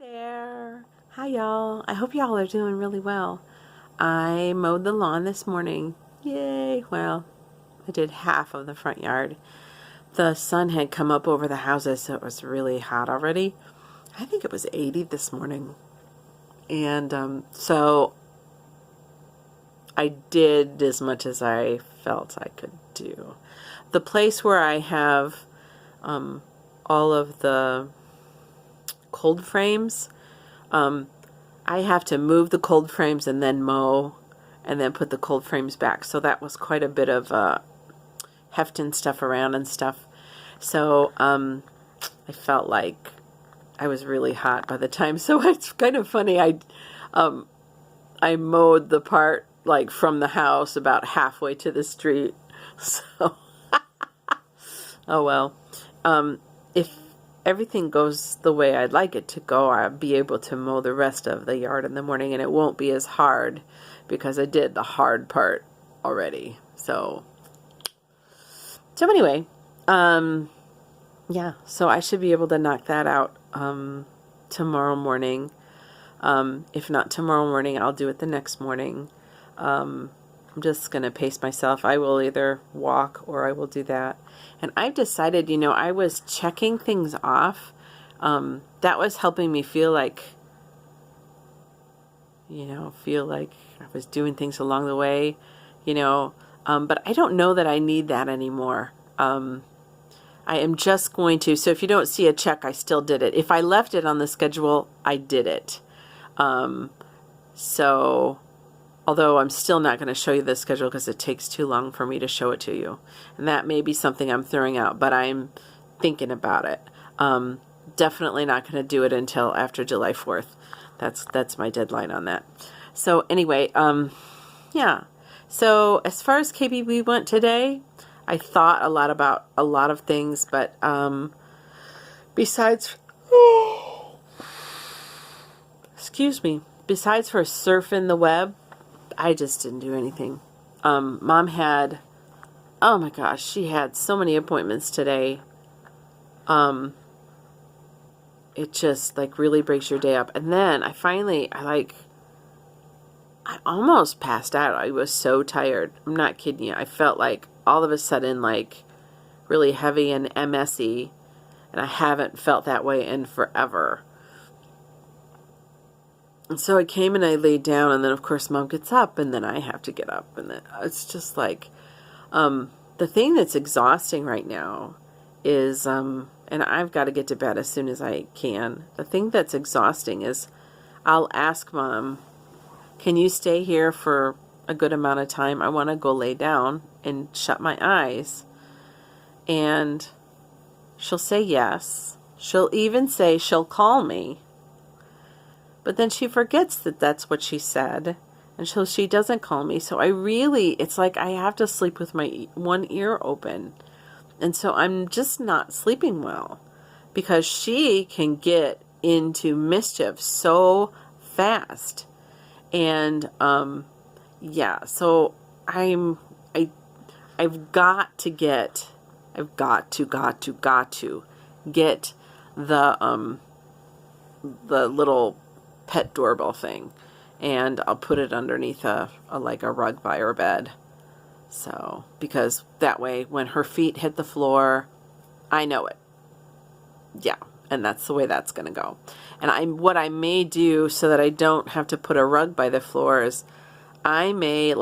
There. Hi y'all. I hope y'all are doing really well. I mowed the lawn this morning. Yay. Well, I did half of the front yard. The sun had come up over the houses, so it was really hot already. I think it was 80 this morning. And so I did as much as I felt I could do. The place where I have all of the cold frames, I have to move the cold frames and then mow and then put the cold frames back. So that was quite a bit of hefting stuff around and stuff. So I felt like I was really hot by the time. So it's kind of funny. I mowed the part like from the house about halfway to the street. So oh well. If everything goes the way I'd like it to go, I'll be able to mow the rest of the yard in the morning, and it won't be as hard because I did the hard part already. So anyway, yeah, so I should be able to knock that out tomorrow morning. If not tomorrow morning, I'll do it the next morning. I'm just going to pace myself. I will either walk or I will do that. And I've decided, you know, I was checking things off. That was helping me feel like, I was doing things along the way, but I don't know that I need that anymore. I am just going to, so if you don't see a check, I still did it. If I left it on the schedule, I did it. Although I'm still not going to show you the schedule because it takes too long for me to show it to you. And that may be something I'm throwing out, but I'm thinking about it. Definitely not going to do it until after July 4th. That's my deadline on that. So anyway, yeah. So as far as KBB went today, I thought a lot about a lot of things, but besides for surfing the web, I just didn't do anything. Mom had, oh my gosh, she had so many appointments today. It just like really breaks your day up. And then I almost passed out. I was so tired. I'm not kidding you. I felt like all of a sudden like really heavy and MS-y, and I haven't felt that way in forever. And so I came and I laid down, and then of course Mom gets up, and then I have to get up, and then it's just like, the thing that's exhausting right now is, and I've got to get to bed as soon as I can. The thing that's exhausting is I'll ask Mom, can you stay here for a good amount of time? I want to go lay down and shut my eyes. And she'll say yes. She'll even say she'll call me. But then she forgets that that's what she said, and so she doesn't call me. So it's like I have to sleep with my one ear open. And so I'm just not sleeping well because she can get into mischief so fast. And yeah, so I've got to get the little pet doorbell thing, and I'll put it underneath a rug by her bed. So, because that way when her feet hit the floor, I know it. Yeah, and that's the way that's going to go. And what I may do so that I don't have to put a rug by the floor is I may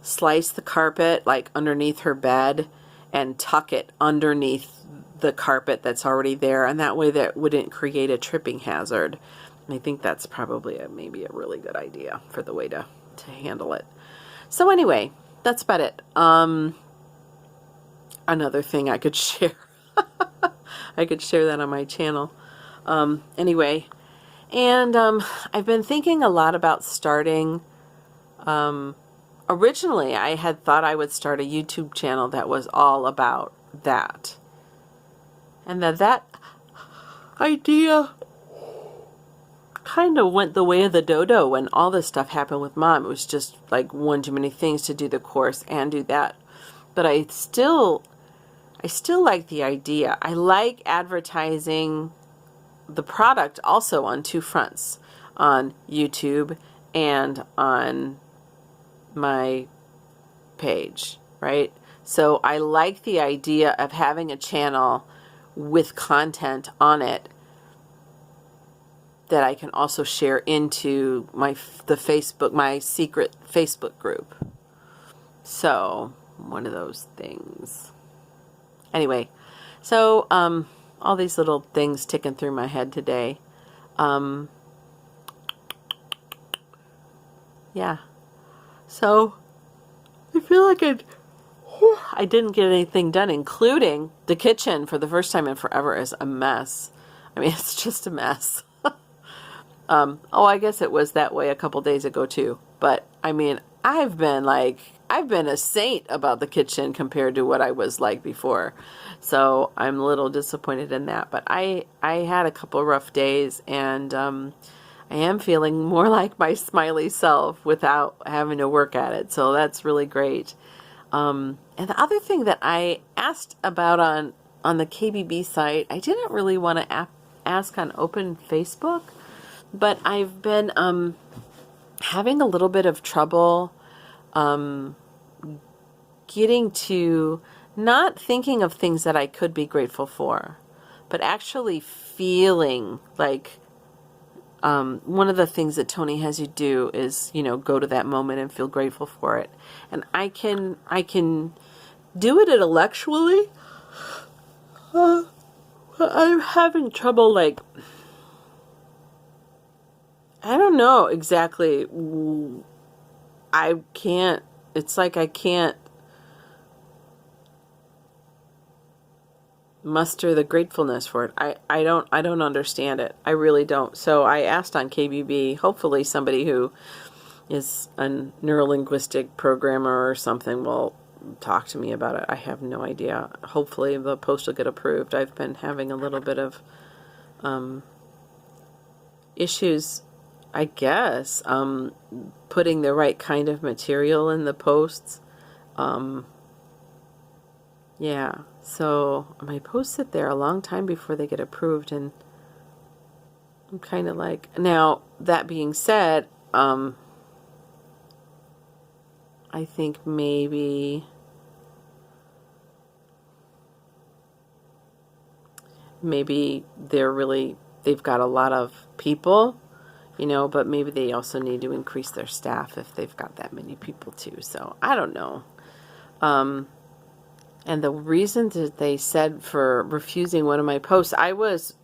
slice the carpet underneath her bed and tuck it underneath the carpet that's already there, and that way that wouldn't create a tripping hazard. I think that's probably maybe a really good idea for the way to handle it. So anyway, that's about it. Another thing I could share. I could share that on my channel. Anyway, and I've been thinking a lot about starting. Originally, I had thought I would start a YouTube channel that was all about that. And that idea kind of went the way of the dodo when all this stuff happened with Mom. It was just like one too many things to do the course and do that. But I still like the idea. I like advertising the product also on two fronts, on YouTube and on my page, right? So I like the idea of having a channel with content on it that I can also share into my secret Facebook group. So one of those things. Anyway, so all these little things ticking through my head today. Yeah. So I feel like I didn't get anything done, including the kitchen for the first time in forever is a mess. I mean, it's just a mess. Oh, I guess it was that way a couple days ago too. But I mean, I've been a saint about the kitchen compared to what I was like before. So I'm a little disappointed in that. But I had a couple rough days, and I am feeling more like my smiley self without having to work at it. So that's really great. And the other thing that I asked about on the KBB site, I didn't really want to ask on open Facebook, but I've been having a little bit of trouble getting to not thinking of things that I could be grateful for, but actually feeling like one of the things that Tony has you do is, go to that moment and feel grateful for it. And I can do it intellectually. I'm having trouble, I don't know exactly. It's like I can't muster the gratefulness for it. I don't understand it. I really don't. So I asked on KBB, hopefully somebody who is a neurolinguistic programmer or something will talk to me about it. I have no idea. Hopefully the post will get approved. I've been having a little bit of issues, I guess, putting the right kind of material in the posts. Yeah, so my posts sit there a long time before they get approved, and I'm kind of like, now that being said, I think maybe they've got a lot of people, but maybe they also need to increase their staff if they've got that many people too. So I don't know. And the reason that they said for refusing one of my posts, I was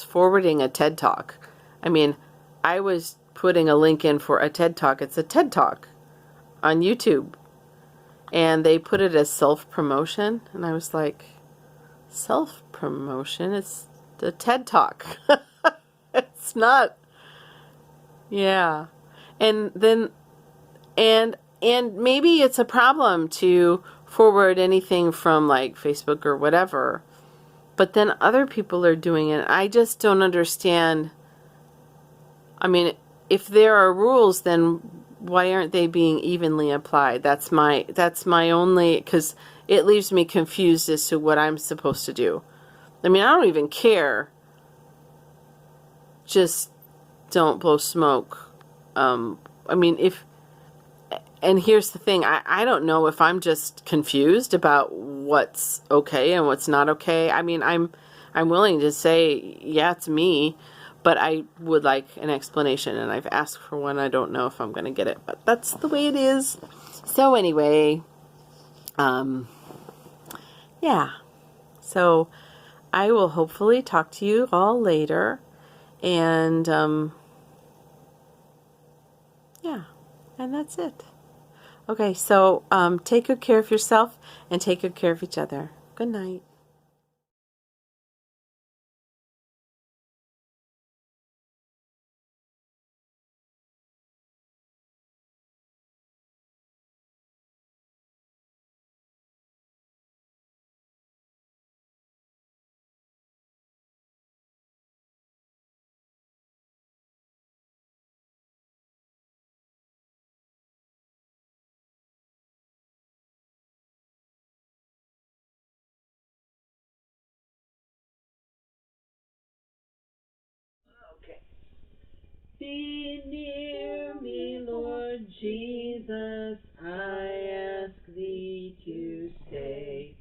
forwarding a TED Talk. I mean, I was putting a link in for a TED Talk. It's a TED Talk on YouTube. And they put it as self-promotion. And I was like, self-promotion? It's the TED Talk. It's not. Yeah. And then, and maybe it's a problem to forward anything from like Facebook or whatever, but then other people are doing it. I just don't understand. I mean, if there are rules, then why aren't they being evenly applied? That's my only, because it leaves me confused as to what I'm supposed to do. I mean, I don't even care. Just don't blow smoke. I mean, and here's the thing, I don't know if I'm just confused about what's okay and what's not okay. I mean, I'm willing to say, yeah, it's me, but I would like an explanation, and I've asked for one. I don't know if I'm going to get it, but that's the way it is. So anyway, yeah. So I will hopefully talk to you all later, and yeah, and that's it. Okay, so take good care of yourself and take good care of each other. Good night. Be near me, Lord Jesus, I ask thee to stay.